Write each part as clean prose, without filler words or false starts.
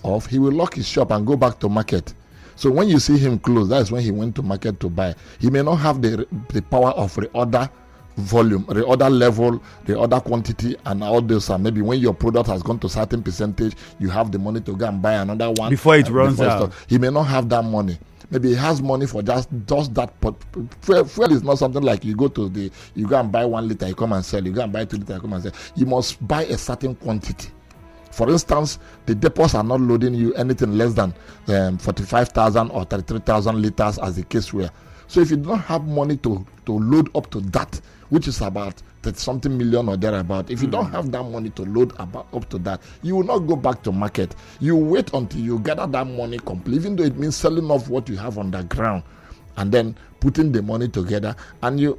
off, he will lock his shop and go back to market. So when you see him close, that is when he went to market to buy. He may not have the power of reorder volume, reorder level, reorder quantity, and all those. And maybe when your product has gone to a certain percentage, you have the money to go and buy another one before it runs out. He may not have that money. Maybe he has money for just that. Fuel is not something like you go and buy 1 liter, you come and sell. You go and buy 2 liter, you come and sell. You must buy a certain quantity. For instance, the depots are not loading you anything less than 45,000 or 33,000 liters, as the case were. So if you don't have money to load up to that, which is about 30-something million or thereabout, if you don't have that money to load up to that, you will not go back to market. You wait until you gather that money complete, even though it means selling off what you have on the ground and then putting the money together. And you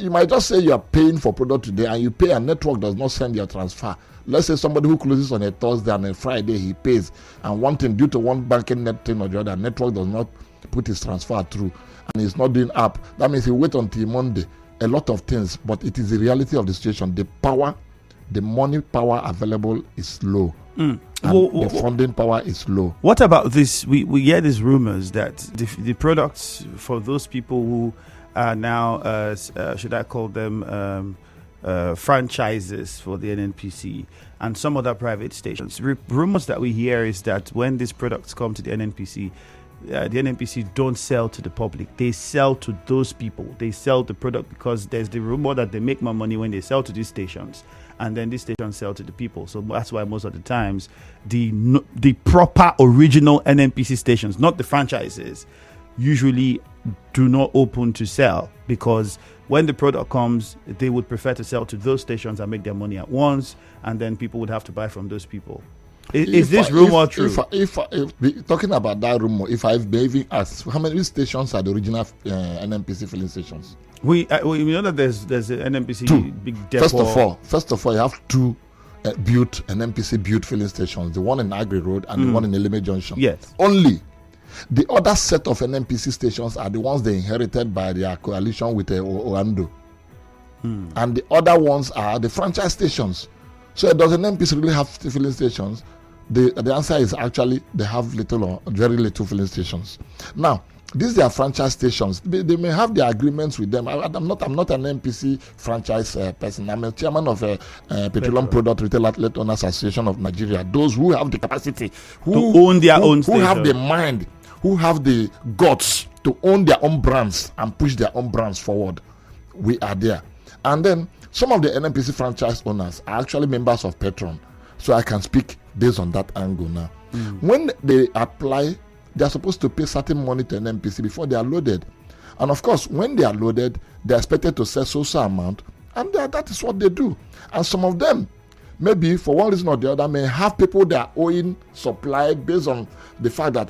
might just say you are paying for product today and you pay and network does not send your transfer. Let's say somebody who closes on a Thursday and a Friday he pays, and one thing, due to one banking net thing or the other, network does not put his transfer through and he's not doing app. That means he wait until Monday. A lot of things, but it is the reality of the situation. The money power available is low. And the funding power is low. What about this? We hear these rumors that the products for those people who are now, should I call them franchises for the NNPC and some other private stations. Rumors that we hear is that when these products come to the NNPC don't sell to the public. They sell to those people. They sell the product because there's the rumor that they make more money when they sell to these stations, and then these stations sell to the people. So that's why most of the times the proper original NNPC stations, not the franchises, usually do not open to sell, because when the product comes, they would prefer to sell to those stations and make their money at once, and then people would have to buy from those people. Is this rumor true? If talking about that rumor, if I've been even asked, how many stations are the original NNPC filling stations? We know that there's an NNPC 2. big depot. First of all, you have 2 NNPC built filling stations, the one in Agri Road and the one in Eleme Junction. Yes. Only. The other set of NNPC stations are the ones they inherited by their coalition with Oando. And the other ones are the franchise stations. So does an NNPC really have filling stations? The answer is actually they have little or very little filling stations. Now, these are franchise stations. They may have their agreements with them. I'm not an NPC franchise person. I'm a chairman of Petroleum Product Retail Outlet Owners Association of Nigeria. Those who have the capacity, to own their own station, who have the mind, who have the guts to own their own brands and push their own brands forward. We are there. And then some of the NNPC franchise owners are actually members of PETROAN. So I can speak based on that angle now. When they apply, they are supposed to pay certain money to NNPC before they are loaded. And of course, when they are loaded, they are expected to sell social amount, and that is what they do. And some of them, maybe for one reason or the other, may have people that are owing supply based on the fact that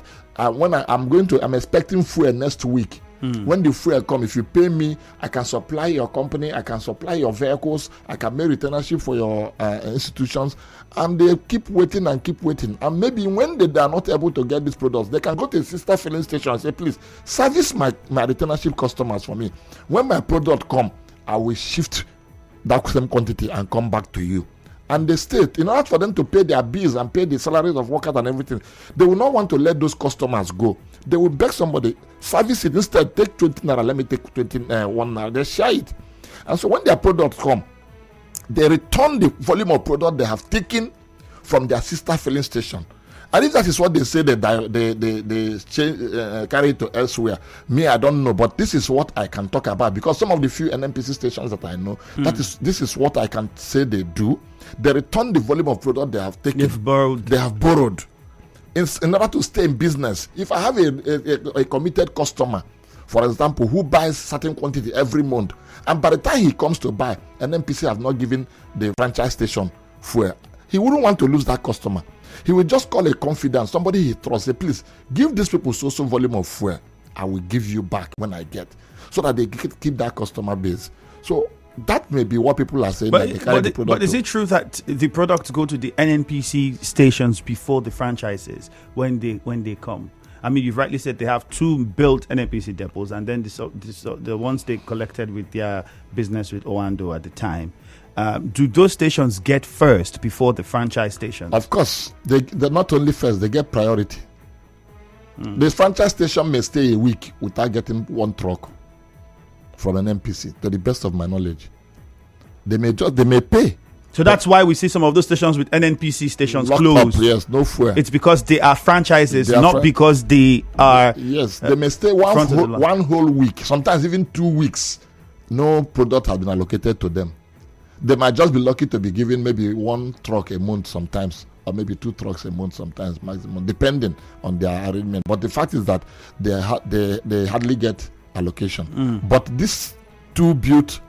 when I'm expecting fuel next week. When the fuel come, if you pay me, I can supply your company, I can supply your vehicles, I can make retainership for your institutions, and they keep waiting. And maybe when they are not able to get these products, they can go to a sister filling station and say, please service my retainership customers for me. When my product come, I will shift that same quantity and come back to you. And the state, in order for them to pay their bills and pay the salaries of workers and everything, they will not want to let those customers go. They will beg somebody, service it, instead take 20 naira, let me take 21 naira. They share it. And so when their products come, they return the volume of product they have taken from their sister filling station. And if that is what they say, they carry it to elsewhere. Me, I don't know, but this is what I can talk about, because some of the few NNPC stations that I know, this is what I can say they do. They return the volume of product they have taken. They have borrowed. In order to stay in business. If I have a committed customer, for example, who buys certain quantity every month, and by the time he comes to buy, NNPC have not given the franchise station fuel, he wouldn't want to lose that customer. He will just call a confidant, somebody he trusts, say, please give these people so volume of fuel. I will give you back when I get, so that they keep that customer base. So that may be what people are saying. But is it true that the products go to the NNPC stations before the franchises when they come? I mean, you've rightly said they have 2 built NNPC depots, and then the ones they collected with their business with Oando at the time. do those stations get first before the franchise stations? Of course, they're not only first, they get priority. The franchise station may stay a week without getting one truck from an NPC, to the best of my knowledge. They may pay. So that's why we see some of those stations with NNPC stations locked closed. Up, yes, no fuel. It's because they are franchises, not because they are. Yes, they may stay one whole week, sometimes even 2 weeks. No product has been allocated to them. They might just be lucky to be given maybe one truck a month sometimes, or maybe 2 trucks a month sometimes maximum, depending on their arrangement. But the fact is that they hardly get allocation. But these 2 built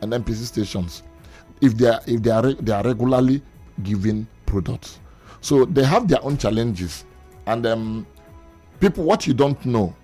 NNPC stations, if they are regularly given products, so they have their own challenges. And people, what you don't know,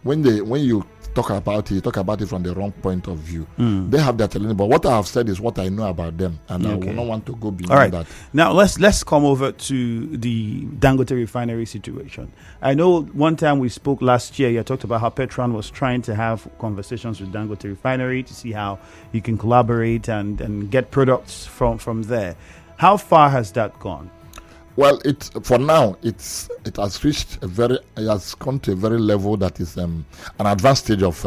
when you talk about it, you talk about it from the wrong point of view. They have their challenges, but what I have said is what I know about them, and I will not want to go beyond that. Now let's come over to the Dangote Refinery situation. I know one time we spoke last year, you talked about how PETROAN was trying to have conversations with Dangote Refinery to see how you can collaborate and get products from there. How far has that gone? Well, for now it has come to a very level that is an advanced stage of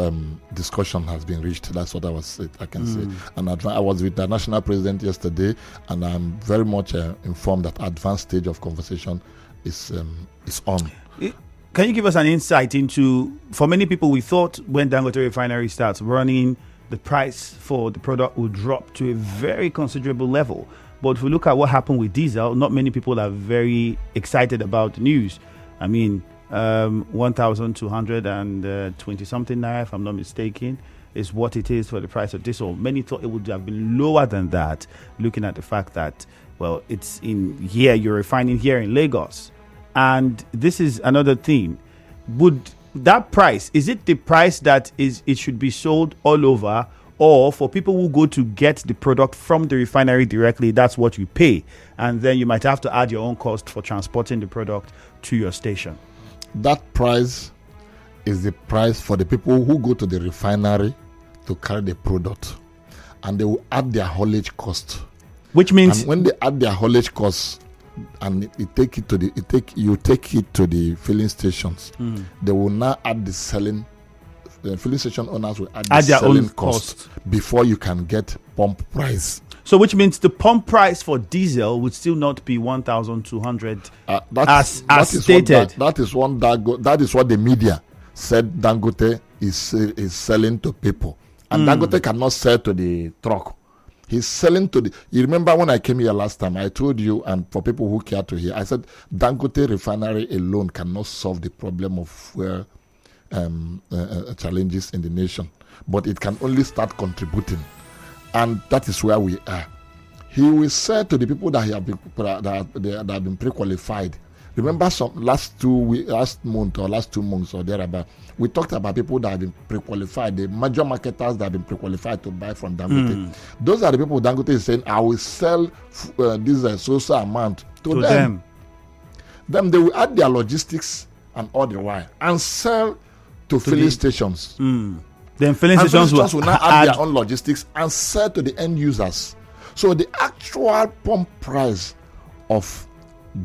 discussion has been reached. That's what I can say. And I was with the national president yesterday, and I'm very much informed that advanced stage of conversation is on. Can you give us an insight into, for many people, we thought when Dangote Refinery starts running, the price for the product will drop to a very considerable level. But if we look at what happened with diesel, not many people are very excited about the news. I mean, 1,220 something naira, if I'm not mistaken, is what it is for the price of diesel. Many thought it would have been lower than that, looking at the fact that, well, it's in here, you're refining here in Lagos. And this is another thing. Would that price, is it the price that it should be sold all over? Or for people who go to get the product from the refinery directly, that's what you pay. And then you might have to add your own cost for transporting the product to your station. That price is the price for the people who go to the refinery to carry the product. And they will add their haulage cost. Which means... And when they add their haulage cost and you take it to the filling stations, they will now add the filling station owners will add their selling cost before you can get pump price. So which means the pump price for diesel would still not be 1,200 as stated. That is what the media said Dangote is selling to people. And Dangote cannot sell to the truck. He's selling to you remember when I came here last time, I told you, and for people who care to hear, I said Dangote Refinery alone cannot solve the problem of fuel challenges in the nation, but it can only start contributing, and that is where we are. He will say to the people that have been pre-qualified. Remember last 2 months or thereabout, we talked about people that have been pre-qualified, the major marketers that have been pre-qualified to buy from Dangote. Those are the people Dangote is saying, I will sell this social amount to them. Then they will add their logistics and all the while and sell to filling stations. Then filling stations will now add their own logistics and sell to the end users. So the actual pump price of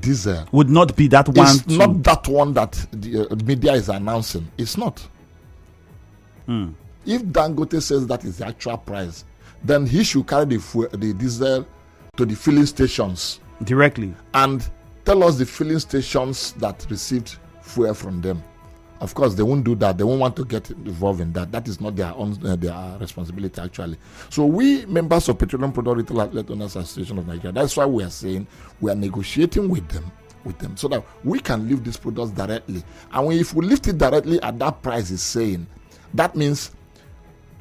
diesel would not be that one. It's not that one that the media is announcing. It's not. If Dangote says that is the actual price, then he should carry the diesel to the filling stations directly and tell us the filling stations that received fuel from them. Of course, they won't do that. They won't want to get involved in that. That is not their own their responsibility, actually. So we, members of Petroleum Product Retail Outlet Owners Association of Nigeria, that's why we are saying we are negotiating with them so that we can lift these products directly. And if we lift it directly at that price is saying, that means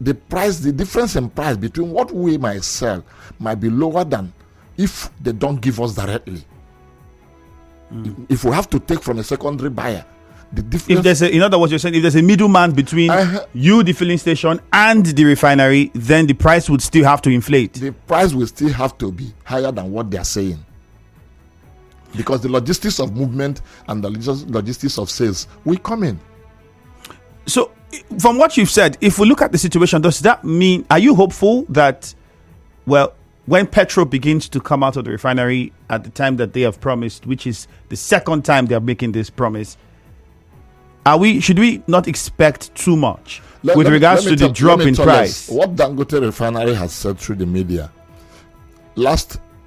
the difference in price between what we might sell might be lower than if they don't give us directly. If we have to take from a secondary buyer, the difference. If there's in other words, you're saying if there's a middleman between you, the filling station, and the refinery, then the price would still have to inflate. The price will still have to be higher than what they're saying, because the logistics of movement and the logistics of sales will come in. So, from what you've said, if we look at the situation, does that mean, are you hopeful that, well, when petrol begins to come out of the refinery at the time that they have promised, which is the second time they are making this promise, should we not expect too much with regards to the drop in price? What Dangote Refinery has said through the media.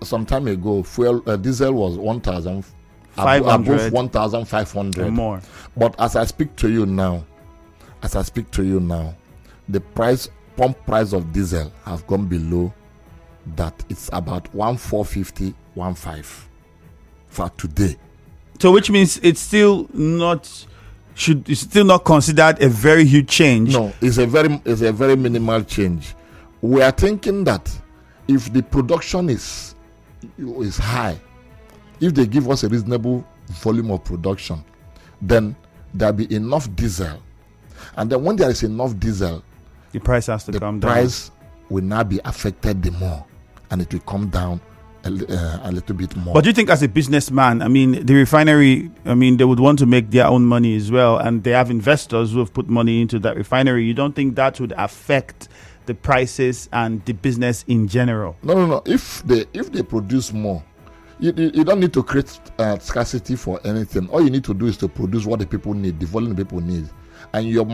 Some time ago, diesel was 1,500 above 1,500 and more. But as I speak to you now, the pump price of diesel has gone below that. It's about 1,450, 1,500 for today. So which means it's still not considered a very huge change. No, it's a very minimal change. We are thinking that if the production is high, if they give us a reasonable volume of production, then there'll be enough diesel. And then when there is enough diesel, the price has to come down. The price will now be affected the more, and it will come down a little bit more. But do you think, as a businessman, I mean, the refinery, I mean, they would want to make their own money as well, and they have investors who have put money into that refinery. You don't think that would affect the prices and the business in general? No. If they produce more, you don't need to create scarcity for anything. All you need to do is to produce what the people need, the volume the people need, and your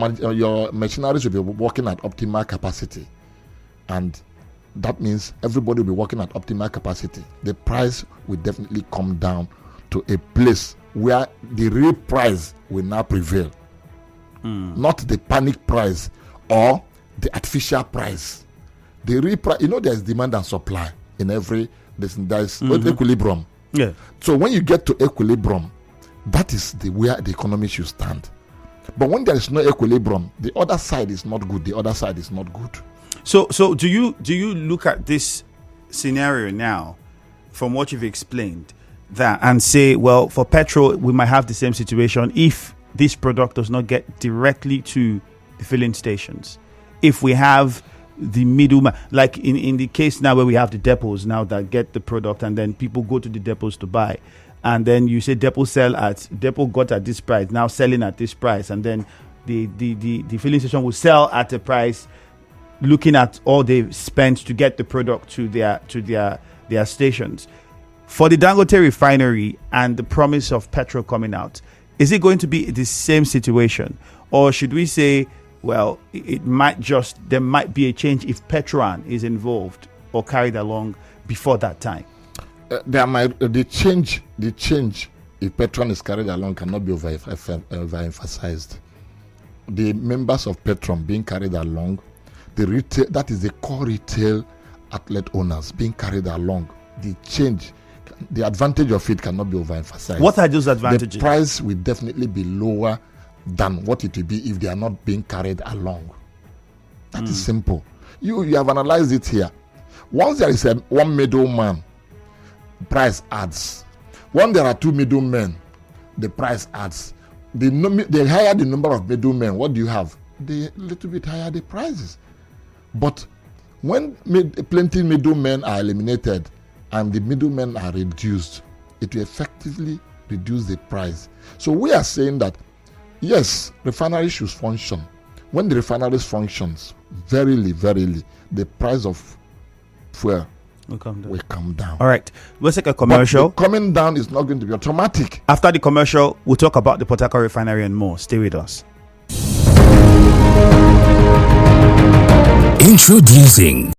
machineries will be working at optimal capacity, and that means everybody will be working at optimal capacity. The price will definitely come down to a place where the real price will now prevail, not the panic price or the artificial price. The real price, there's demand and supply in every. There's equilibrium. Yeah. So when you get to equilibrium, that is where the economy should stand. But when there is no equilibrium, the other side is not good. So do you look at this scenario now, from what you've explained, that and say, well, for petrol we might have the same situation if this product does not get directly to the filling stations. If we have the middleman, like in the case now where we have the depots now that get the product, and then people go to the depots to buy, and then you say depot got at this price, now selling at this price, and then the filling station will sell at a price looking at all they've spent to get the product to their stations. For the Dangote Refinery and the promise of petrol coming out, is it going to be the same situation, or should we say, well, there might be a change if PETROAN is involved or carried along before that time? The change if PETROAN is carried along cannot be overemphasized. The members of PETROAN being carried along, the retail, that is the core retail outlet owners being carried along. The change, the advantage of it cannot be overemphasized. What are those advantages? The price will definitely be lower than what it will be if they are not being carried along. That is simple. You have analyzed it here. Once there is one middleman, price adds. When there are two middlemen, the price adds. The higher the number of middlemen, what do you have? The little bit higher the prices. But when plenty middlemen are eliminated and the middlemen are reduced, it will effectively reduce the price. So we are saying that yes, refinery should function. When the refineries functions, verily, the price of fuel will come down. All right, let's take a commercial. But coming down is not going to be automatic. After the commercial, we'll talk about the Port Harcourt Refinery and more. Stay with us. Introducing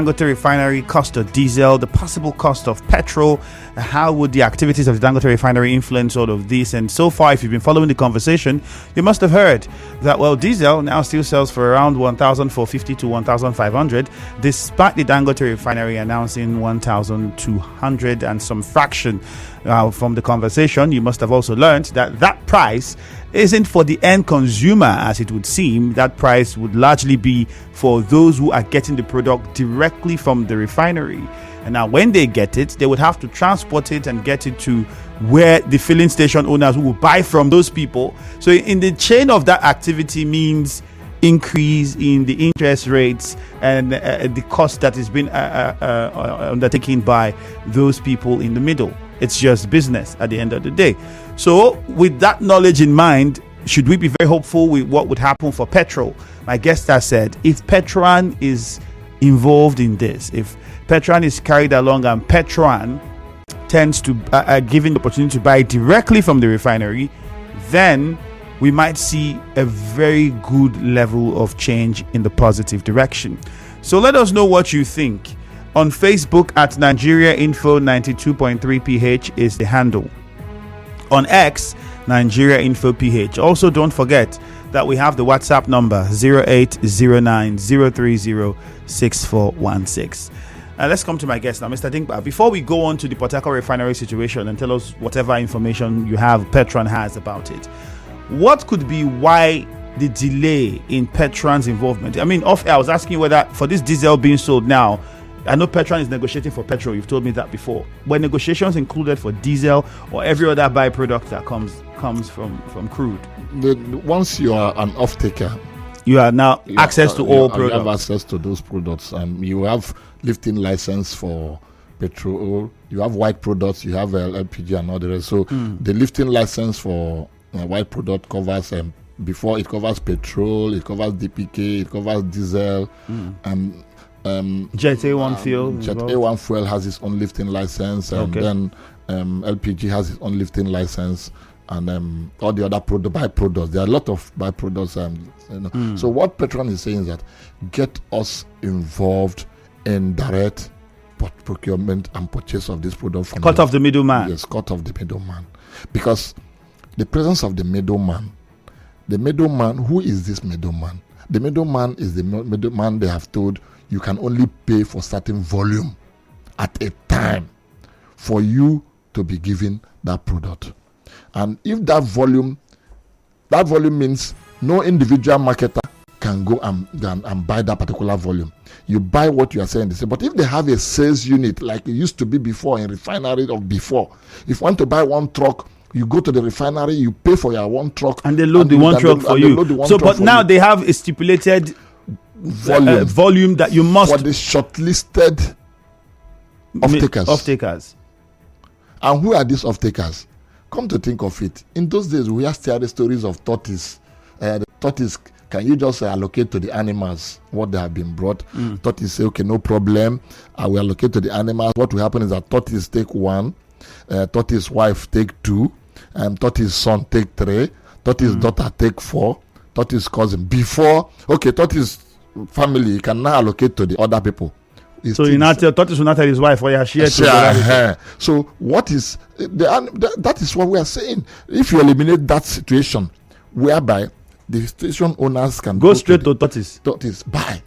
Dangote Refinery, cost of diesel, the possible cost of petrol. How would the activities of the Dangote Refinery influence all of this? And so far, if you've been following the conversation, you must have heard that, well, diesel now still sells for around 1,450 to 1,500, despite the Dangote Refinery announcing 1,200 and some fraction. From the conversation, you must have also learned that that price isn't for the end consumer, as it would seem. That price would largely be for those who are getting the product directly from the refinery. And now when they get it, they would have to transport it and get it to where the filling station owners who will buy from those people. So in the chain of that activity means increase in the interest rates and the cost that is being undertaken by those people in the middle. It's just business at the end of the day. So with that knowledge in mind, should we be very hopeful with what would happen for Petrol? My guest has said, if PETROAN is involved in this, if PETROAN is carried along and PETROAN tends to given the opportunity to buy directly from the refinery, then we might see a very good level of change in the positive direction. So let us know what you think. On Facebook at Nigeria Info 92.3 PH is the handle. On X, Nigeria Info PH. Also, don't forget that we have the WhatsApp number 0809-030-6416. Let's come to my guest now, Mr. Dimkpa. Before we go on to the Port Harcourt refinery situation and tell us whatever information you have, PETROAN has about it, what could be why the delay in PETROAN's involvement? I mean, off air, I was asking whether for this diesel being sold now, I know PETROAN is negotiating for petrol. You've told me that before. Were negotiations included for diesel or every other byproduct that comes from crude? Once you are an off-taker, you are now access to all products. You have access to those products. You have lifting license for petrol. You have white products. You have LPG and all the rest. So the lifting license for white product covers before it covers petrol, it covers DPK, it covers diesel, Jet A1 fuel. Jet A1 fuel has its own lifting license, and then LPG has its own lifting license, and all the other byproducts. There are a lot of byproducts. So what PETROAN is saying is that get us involved in direct procurement and purchase of this product. Cut off the middleman. Yes, cut off the middleman, because the presence of the middleman, who is this middleman? The middleman is the middleman they have told you can only pay for certain volume at a time for you to be given that product. And if that volume means no individual marketer can go and buy that particular volume. You buy what you are saying. But if they have a sales unit like it used to be before in refinery or before, if you want to buy one truck, you go to the refinery, you pay for your one truck, and they load the one truck for you. But now they have a stipulated volume that you must for the shortlisted off-takers. And who are these off-takers? Come to think of it, in those days we have the stories of tortoise. The tortoise, can you just allocate to the animals what they have been brought? Tortoise say, okay, no problem, I will allocate to the animals. What will happen is that tortoise take one, tortoise wife take two, tortoise son take three, tortoise daughter take four, tortoise cousin before. Okay, tortoise family can now allocate to the other people. So you not tell tortoise will not tell his wife or share. So what is that is what we are saying. If you eliminate that situation whereby the station owners can go straight to tortoise buy,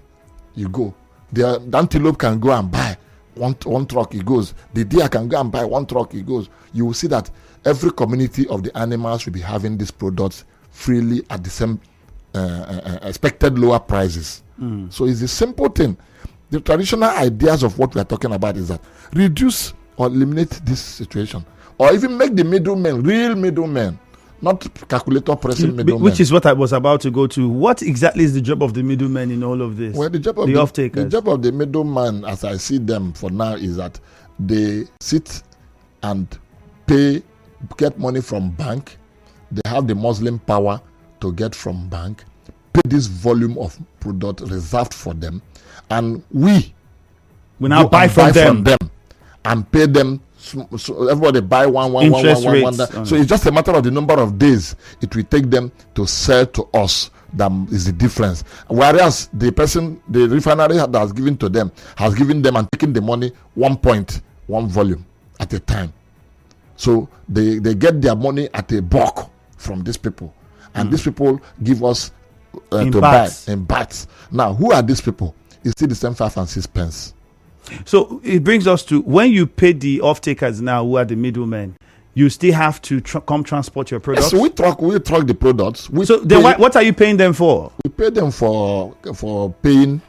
you go. The antelope can go and buy one truck, he goes. The deer can go and buy one truck, he goes. You will see that every community of the animals will be having these products freely at the same expected lower prices. So it's a simple thing. The traditional ideas of what we are talking about is that reduce or eliminate this situation, or even make the middlemen real middlemen, not calculator pressing middlemen. Which is what I was about to go to. What exactly is the job of the middleman in all of this? Well, the job of the off-takers. The job of the middleman, as I see them for now, is that they sit and get money from bank. They have the Muslim power to get from bank, pay this volume of product reserved for them, and we now buy from them and pay them. So everybody buy one. So it's just a matter of the number of days it will take them to sell to us that is the difference. Whereas the refinery that has given to them, has given them and taken the money 1 volume at a time. So they get their money at a bulk from these people. And these people give us to buy in bats. Now, who are these people? It's still the same 5 and 6 pence. So it brings us to when you pay the off-takers now, who are the middlemen, you still have to come transport your products? Yes, we truck the products. Then what are you paying them for? We pay them for paying.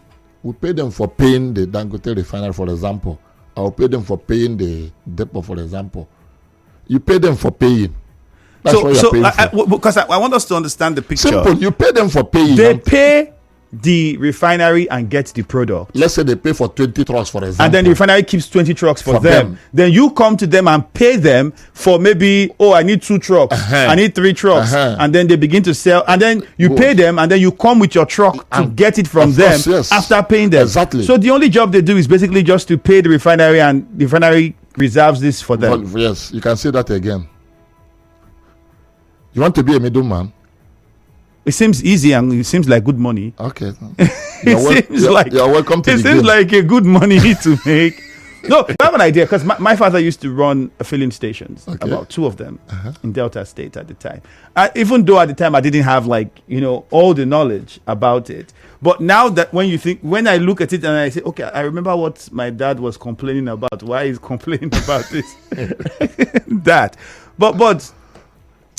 We pay them for paying the Dangote Refinery, for example. Or pay them for paying the depot, for example. You pay them for paying. That's what you're paying for. Because I want us to understand the picture. Simple. You pay them for paying. They pay the refinery and get the product. Let's say they pay for 20 trucks, for example. And then the refinery keeps 20 trucks for them. Then you come to them and pay them for maybe, I need 2 trucks. I need 3 trucks. And then they begin to sell. And then you pay them and then you come with your truck to get it from them after paying them. Exactly. So the only job they do is basically just to pay the refinery, and the refinery reserves this for them. Well, yes, you can say that again. You want to be a middleman? It seems easy and it seems like good money. Okay. You're welcome to it the seems game. like a good money to make. No, I have an idea because my father used to run filling stations, about 2 of them in Delta State at the time. Even though at the time I didn't have all the knowledge about it. But now that when I look at it and I say, okay, I remember what my dad was complaining about. Why he's complaining about this, that. But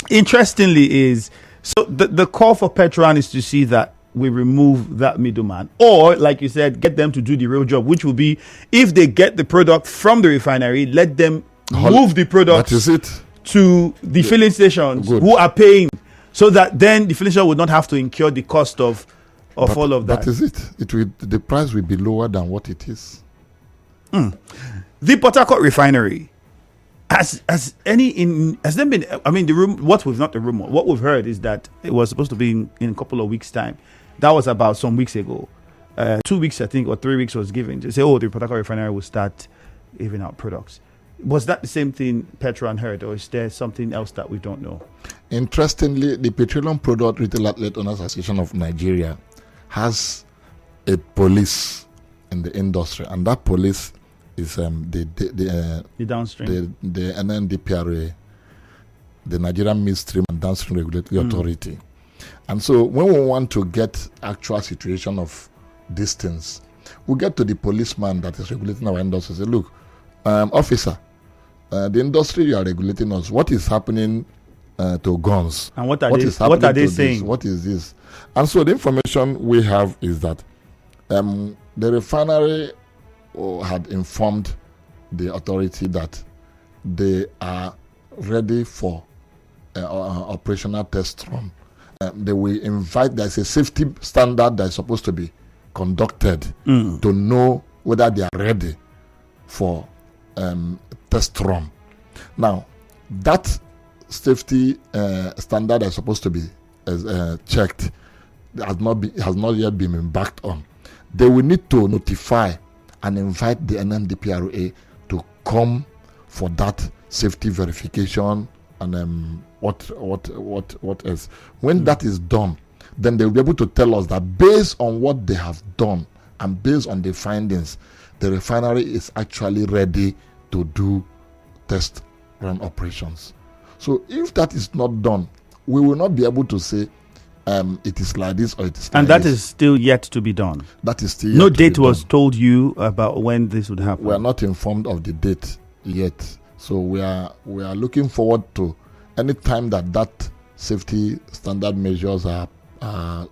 interestingly is, so the call for PETROAN is to see that we remove that middleman, or like you said, get them to do the real job, which will be if they get the product from the refinery, let them move the product to the filling stations who are paying, so that then the filling station would not have to incur the cost of all of that. That is it. The price will be lower than what it is. The Port Harcourt Refinery. Has there been? I mean, what we've heard is that it was supposed to be in a couple of weeks' time. That was about some weeks ago. 2 weeks, I think, or 3 weeks was given to say, the Port Harcourt Refinery will start giving out products. Was that the same thing PETROAN heard, or is there something else that we don't know? Interestingly, the Petroleum Product Retail Outlet Owners Association of Nigeria has a police in the industry, and that police is the downstream, the NNDPRA, the Nigerian Midstream and Downstream Regulatory Authority. And so when we want to get actual situation of these things, we get to the policeman that is regulating our industry. Say, look, officer, the industry you are regulating us, what is happening to guns? And what are they saying? What is this? And so the information we have is that the refinery had informed the authority that they are ready for operational test run. They will invite, there's a safety standard that is supposed to be conducted to know whether they are ready for test run. Now, that safety standard is supposed to be checked, has not yet been embarked on. They will need to notify and invite the NNDPRA to come for that safety verification and what else. When that is done, then they will be able to tell us that based on what they have done and based on the findings, the refinery is actually ready to do test run operations. So if that is not done, we will not be able to say it is like this or it is like this. And that is still yet to be done. That is still no date was told you about when this would happen. We are not informed of the date yet. So we are looking forward to any time that safety standard measures are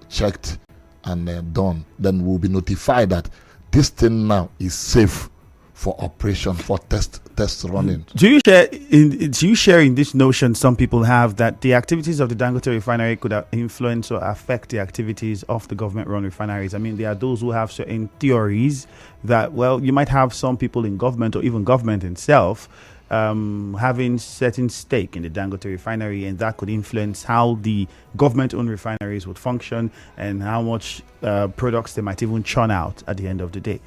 checked and done. Then we'll be notified that this thing now is safe for operation, for test running. Do you share in this notion some people have that the activities of the Dangote Refinery could influence or affect the activities of the government-run refineries? I mean, there are those who have certain theories that, well, you might have some people in government or even government itself having certain stake in the Dangote Refinery, and that could influence how the government-owned refineries would function and how much products they might even churn out at the end of the day.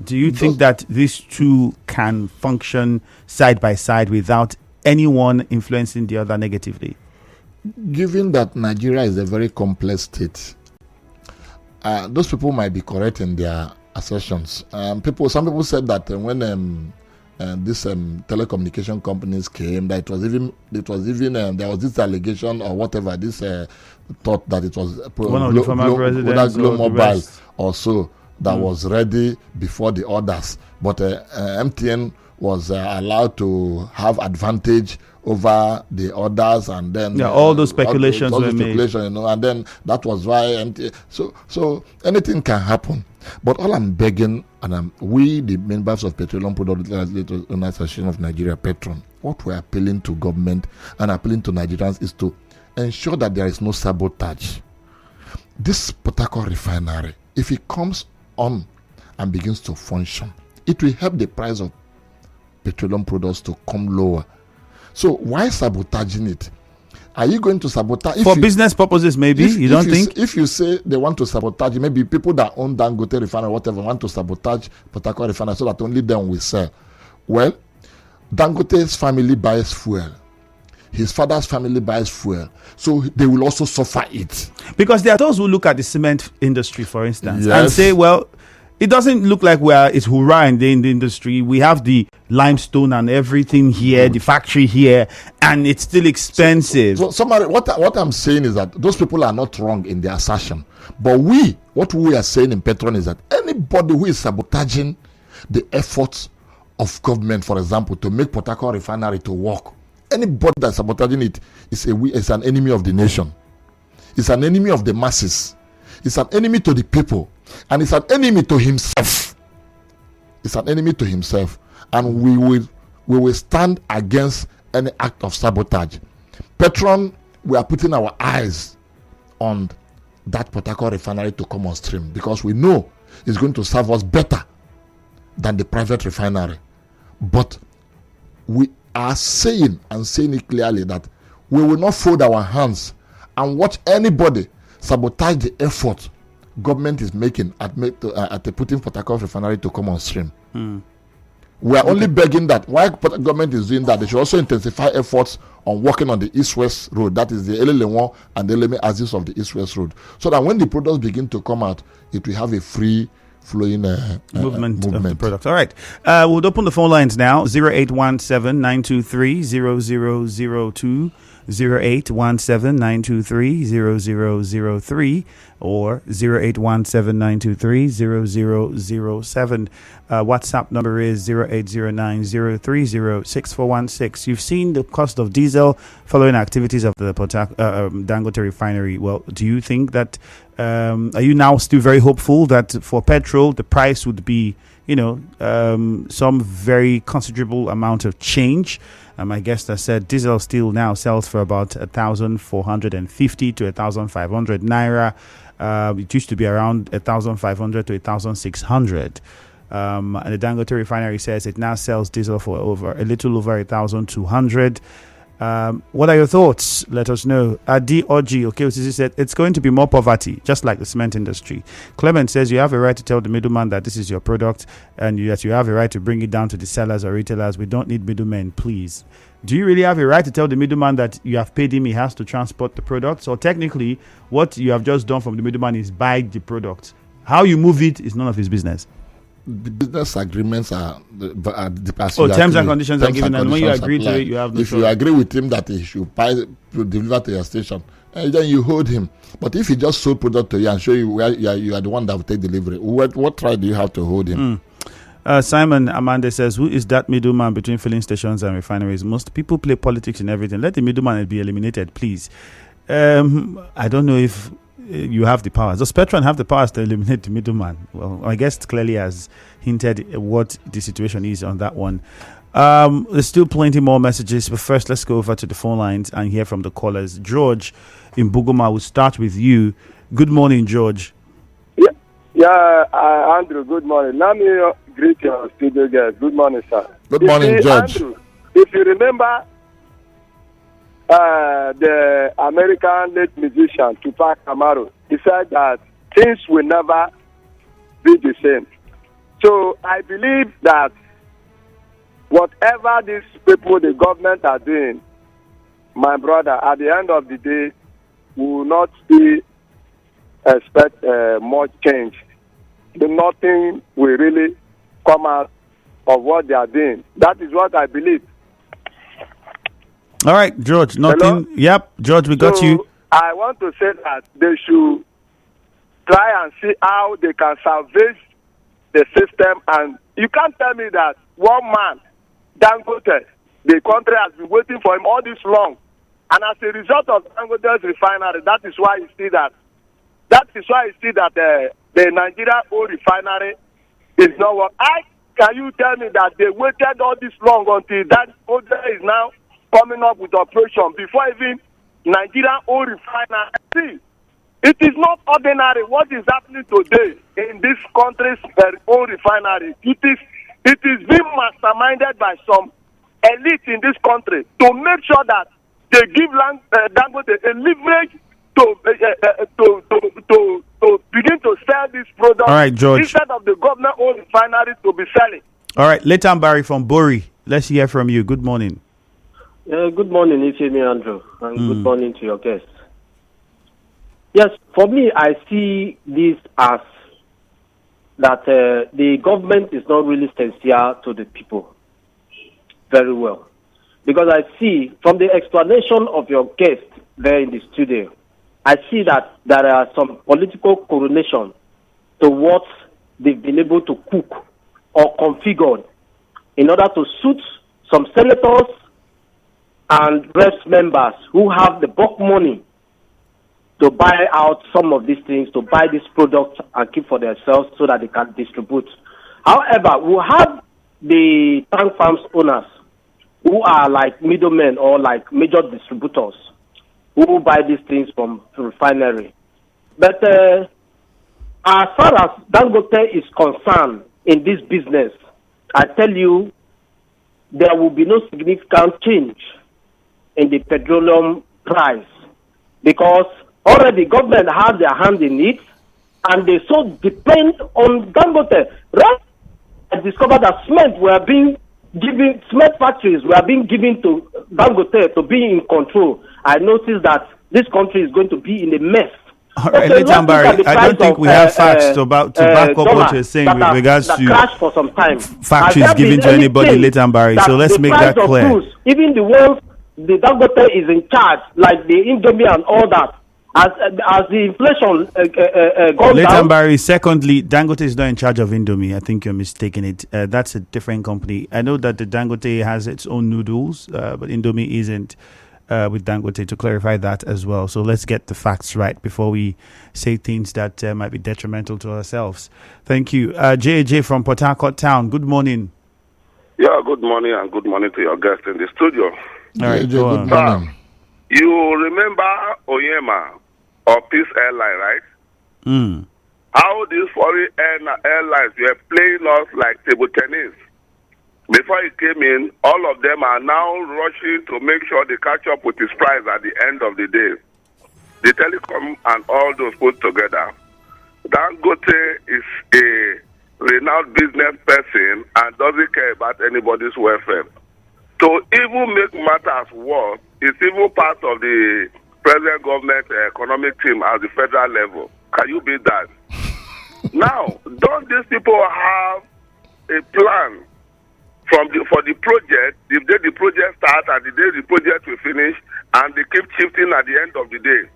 Do you think that these two can function side by side without anyone influencing the other negatively? Given that Nigeria is a very complex state those people might be correct in their assertions. Some people said that when these telecommunication companies came, that it was even there was this allegation or whatever. This thought that it was one of the former presidents Glow Mobile or so that was ready before the others, but MTN was allowed to have advantage over the others, and then all those speculations all were made. And then that was why MTN. So anything can happen. But all I'm begging, and we, the members of Petroleum Product Owners Association of Nigeria, PETROAN, what we're appealing to government and appealing to Nigerians is to ensure that there is no sabotage. This Petrol refinery, if it comes on and begins to function, it will help the price of petroleum products to come lower. So why sabotaging it? Are you going to sabotage for business purposes? Maybe you don't think. If you say they want to sabotage, maybe people that own Dangote Refinery, whatever, want to sabotage Petrol Refinery so that only them will sell. Well, Dangote's family buys fuel. His father's family buys fuel, so they will also suffer it. Because there are those who look at the cement industry, for instance, and say, well, it doesn't look like it's hurrah in the industry. We have the limestone and everything here, the factory here, and it's still expensive. So what I'm saying is that those people are not wrong in their assertion. But what we are saying in PETROAN is that anybody who is sabotaging the efforts of government, for example, to make Petrol Refinery to work, anybody that's sabotaging it is an enemy of the nation. It's an enemy of the masses. It's an enemy to the people. And it's an enemy to himself. It's an enemy to himself. And we will stand against any act of sabotage. PETROAN, we are putting our eyes on that Petrol Refinery to come on stream, because we know it's going to serve us better than the private refinery. But we are saying it clearly that we will not fold our hands and watch anybody sabotage the effort government is making at putting Petrol Refinery to come on stream. We are only begging that while government is doing that, they should also intensify efforts on working on the East-West road. That is the Eleleon and the Eleme axis of the East-West road, so that when the products begin to come out, it will have a free flowing movement of the product. All right, we'll open the phone lines now. 0817-923-0002, 0817-923-0003, or 0817-923-0007. WhatsApp number is 0809-030-6416. You've seen the cost of diesel following activities of the Dangote Refinery. Well, do you think that are you now still very hopeful that for petrol the price would be, some very considerable amount of change? My guest has said diesel still now sells for about 1,450 to 1,500 naira. It used to be around 1,500 to 1,600. And the Dangote Refinery says it now sells diesel for a little over 1,200. What are your thoughts? Let us know. Adi Oji Okeosisi said it's going to be more poverty, just like the cement industry. Clement says you have a right to tell the middleman that this is your product, and that you have a right to bring it down to the sellers or retailers. We don't need middlemen, please. Do you really have a right to tell the middleman that you have paid him, he has to transport the product? So technically, what you have just done from the middleman is buy the product. How you move it is none of his business. The business agreements are terms and conditions are given, and when you agree to it, you have no choice. If you agree with him that he should to deliver to your station, then you hold him. But if he just sold product to you and show you where you are the one that will take delivery, what right do you have to hold him? Simon Amande says, who is that middleman between filling stations and refineries? Most people play politics in everything. Let the middleman be eliminated, please. I don't know if you have the powers. Does PETROAN have the powers to eliminate the middleman? Well, I guess clearly has hinted what the situation is on that one. There's still plenty more messages, but first let's go over to the phone lines and hear from the callers. George in Bugoma, will start with you. Good morning, George. Andrew, good morning. Let me greet your studio guests. Good morning, sir. Good morning, George. Andrew, if you remember the American late musician Tupac Amaru, he said that things will never be the same. So I believe that whatever these people, the government are doing, my brother, at the end of the day, will not be expect much change. Nothing will really come out of what they are doing. That is what I believe. All right, George. Nothing. Hello? Yep, George, we got you. I want to say that they should try and see how they can salvage the system. And you can't tell me that one man, Dangote, the country has been waiting for him all this long. And as a result of Dangote's refinery, that is why you see that the Nigeria oil refinery is not what. Can you tell me that they waited all this long until that oil is now coming up with operation before even Nigeria oil refinery? See, it is not ordinary what is happening today in this country's oil refinery. It is being masterminded by some elite in this country to make sure that they give Dangote a leverage to begin to sell this product. All right, George. Instead of the government owned refinery to be selling. All right, Leighton Barry from Bori. Let's hear from you. Good morning. Good morning, Ifemi Andrew, and good morning to your guests. Yes, for me, I see this as that the government is not really sincere to the people very well. Because I see, from the explanation of your guest there in the studio, I see that there are some political correlation to what they've been able to cook or configure in order to suit some senators and reps members who have the bulk money to buy out some of these things, to buy these products and keep for themselves so that they can distribute. However, we have the tank farms owners who are like middlemen or like major distributors who buy these things from the refinery. But as far as Dangote is concerned in this business, I tell you, there will be no significant change in the petroleum price because already government has their hand in it and they so depend on Dangote. Right? I discovered that cement factories were being given to Dangote to be in control. I noticed that this country is going to be in a mess. All right, Leighton Barry, I don't think we have facts to back up what you're saying with regards to crash for some time. Factories given to anybody, Leighton Barry. So let's make that clear. Foods, even the ones the Dangote is in charge, like the Indomie and all that, as the inflation goes Leighton down. Barry, secondly, Dangote is not in charge of Indomie. I think you're mistaken it. That's a different company. I know that the Dangote has its own noodles, but Indomie isn't with Dangote, to clarify that as well. So let's get the facts right before we say things that might be detrimental to ourselves. Thank you. JJ from Port Harcourt Town, good morning. Yeah, good morning and good morning to your guest in the studio. All right, good morning. You remember Oyema or Peace Airline, right? How these foreign airlines were playing us like table tennis. Before he came in, all of them are now rushing to make sure they catch up with his price at the end of the day. The telecom and all those put together. Dangote is a renowned business person and doesn't care about anybody's welfare. To even make matters worse, it's even part of the present government economic team at the federal level. Can you beat that? Now, don't these people have a plan for the project, the day the project starts and the day the project will finish, and they keep shifting at the end of the day?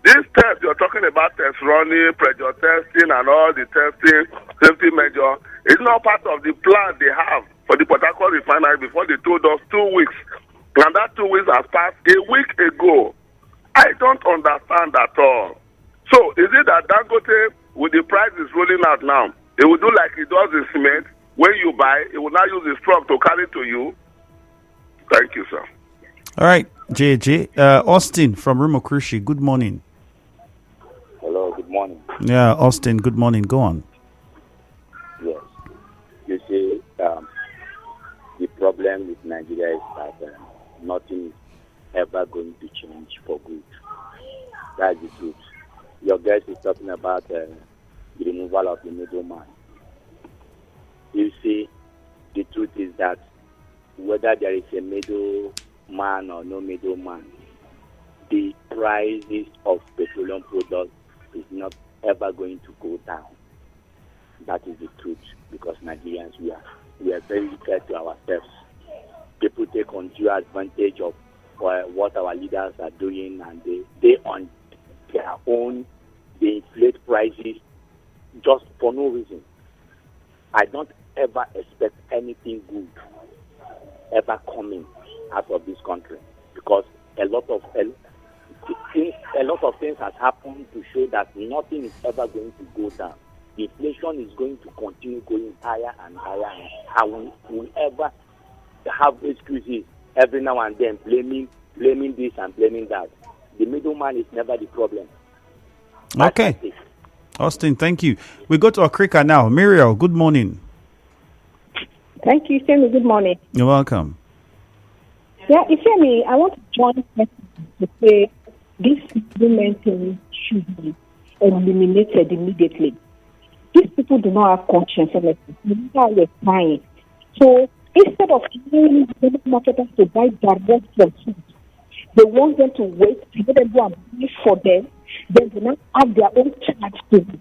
These tests, you're talking about test running, pressure testing, and all the testing, safety measure, it's not part of the plan they have for the Port Harcourt Refinery before they told us 2 weeks. And that 2 weeks has passed a week ago. I don't understand at all. So, is it that Dangote, with the prices rolling out now, it will do like it does the cement? When you buy, it will now use his truck to carry to you. Thank you, sir. All right, JJ. Austin from Rumokrushi, good morning. Hello, good morning. Yeah, Austin, good morning. Go on. Yes. You see, the problem with Nigeria is that nothing is ever going to change for good. That's the truth. Your guest is talking about the removal of the middleman. You see, the truth is that whether there is a middleman or no middleman, the prices of petroleum products is not ever going to go down. That is the truth, because Nigerians, we are very fair to ourselves. People take undue advantage of what our leaders are doing, and they on their own, they inflate prices just for no reason. I don't ever expect anything good ever coming out of this country, because a lot of things has happened to show that nothing is ever going to go down. Inflation is going to continue going higher and higher, and we'll ever have excuses every now and then blaming this and blaming that. The middleman is never the problem. Okay. Austin, thank you. We go to Okrika now. Muriel, good morning. Thank you, Femi. Good morning. You're welcome. Yeah, Femi, I want to join to say this movement thing should be eliminated immediately. These people do not have conscience, honestly. They are crying. So instead of allowing the marketers to buy direct from food, they want them to wait to get them go and buy for them. Then they now have their own charge to it.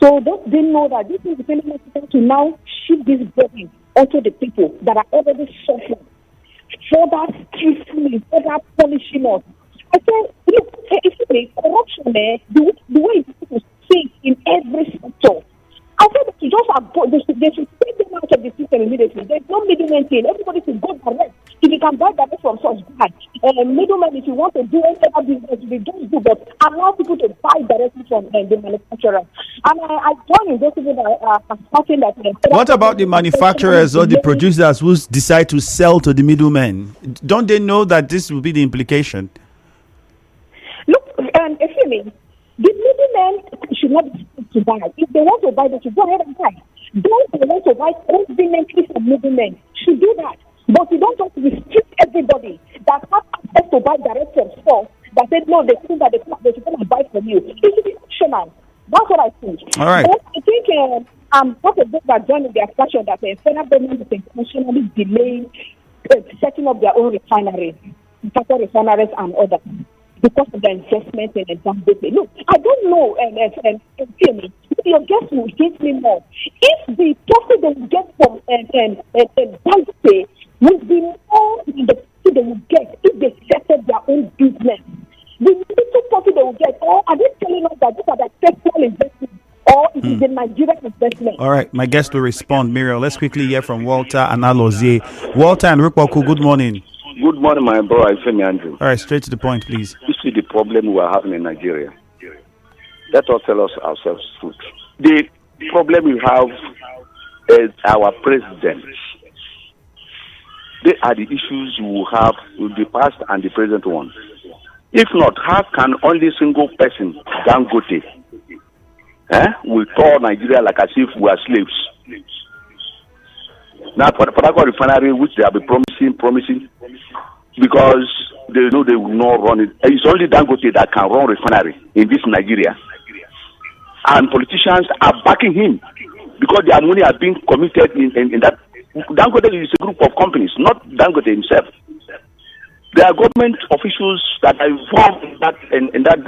So don't they know that this is the marketers to now shift this burden onto the people that are already suffering for that street, for that punishing us. I said, look, it's a corruption there, the way people see in every sector. I said that they should take them out of the system immediately. There's no middleman thing. Everybody should go direct. If you can buy direct from such bad. Middleman, if you want to do any other business, you just do, but allow people to buy directly from the manufacturer. And I join in those people that are talking that. What about the manufacturers or the producers who decide to sell to the middlemen? Don't they know that this will be the implication? Look, excuse me. The middlemen should not be to buy. If they want to buy, they should go ahead and buy. Those who want to buy conveniently from middlemen should do that. But you don't just restrict everybody that has access to buy direct from stores that said no, they think that they should come and buy from you. It should be optional. That's what I think. All right. But I think what of those that join in the discussion that the federal government is intentionally delaying setting up their own refineries, Petrol refineries and others, because of the investment in Dangote. Look, I don't know, and your guest will hit me more. If the profit they will get from Dangote would be more than the profit they will get if they set up their own business. The little profit they will get, or are they telling us that these are the Petrol investments, or it is the Nigerian investment? All right, my guest will respond. Muriel, let's quickly hear from Walter and Alozie. Walter and Rukwaku, good morning. Good morning, my bro. I'm Femi Andrew. All right, straight to the point, please. You see the problem we are having in Nigeria. Let us tell ourselves the truth. The problem we have is our president. They are the issues we will have with the past and the present one. If not, how can only single person, Dangote, will tour Nigeria like as if we are slaves? Now, for the Petrol Refinery, which they have been promising, because they know they will not run it. It's only Dangote that can run refinery in this Nigeria. And politicians are backing him because their money has been committed in that. Dangote is a group of companies, not Dangote himself. There are government officials that are involved in that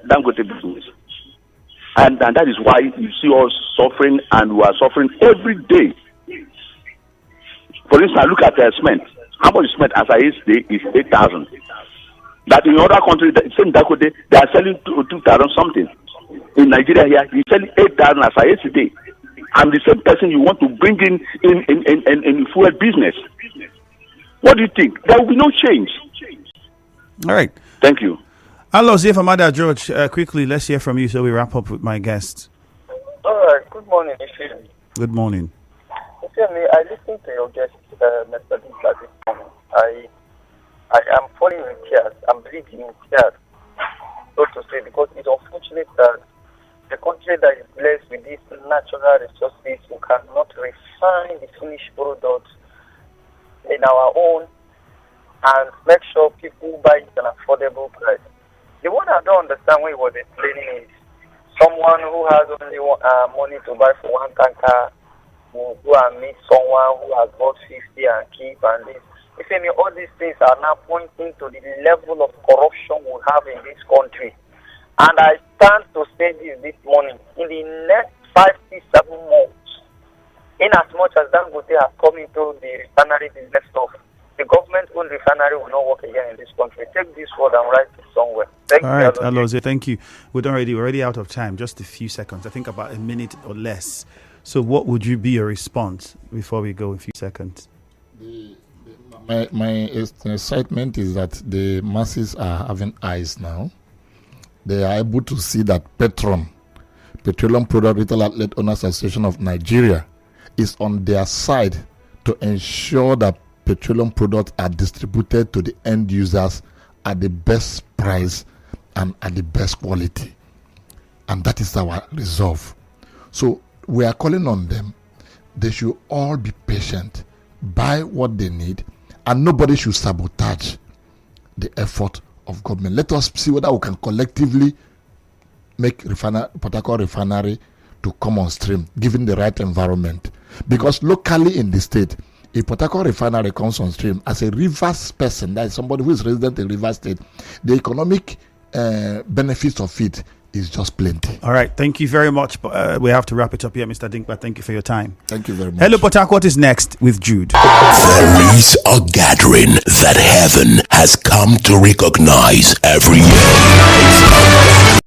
Dangote business. And that is why you see us suffering, and we are suffering every day. For instance, look at cement. How much cement as I say is 8,000. That in other countries, the same Dangote, they are selling 2,000 something. In Nigeria here, he's selling 8,000 as I say today. I'm the same person you want to bring in fuel business. What do you think? There will be no change. All right. Thank you. Alozie from Ada George, quickly, let's hear from you so we wrap up with my guest. All right. Good morning, Ifeanyi. Good morning. Ifeanyi, I listened to your guest, Mr. Dimkpa, this morning. I am falling in tears. I'm bleeding in tears, so to say, because it's unfortunate that the country that is blessed with these natural resources, we cannot refine the finished product in our own and make sure people buy it at an affordable price. The one I don't understand when he was explaining is someone who has only money to buy for one tanker will go and meet someone who has bought 50 and keep and this. If any, all these things are now pointing to the level of corruption we have in this country. And I stand to say this morning. In the next 5, 6, 7 months, in as much as Dangote has come into the refinery business stuff, the government-owned refinery will not work again in this country. Take this word and write it somewhere. Thank All you. right, Alozie, thank you. We're already out of time. Just a few seconds. I think about a minute or less. So what would you be your response before we go in a few seconds? My excitement is that the masses are having eyes now. They are able to see that PETRON, Petroleum Product Retail Outlet Owners Association of Nigeria, is on their side to ensure that petroleum products are distributed to the end users at the best price and at the best quality. And that is our resolve. So we are calling on them. They should all be patient, buy what they need, and nobody should sabotage the effort of government. Let us see whether we can collectively make Port Harcourt Refinery to come on stream, given the right environment. Because locally in the state, if Port Harcourt Refinery comes on stream as a Rivers person, that is somebody who is resident in Rivers State, the economic benefits of it is just plenty. All right, thank you very much. We have to wrap it up here, Mr. Dimkpa. Thank you for your time. Thank you very much. Hello, Port Harcourt is next with Jude. There is a gathering that heaven has come to recognize every year.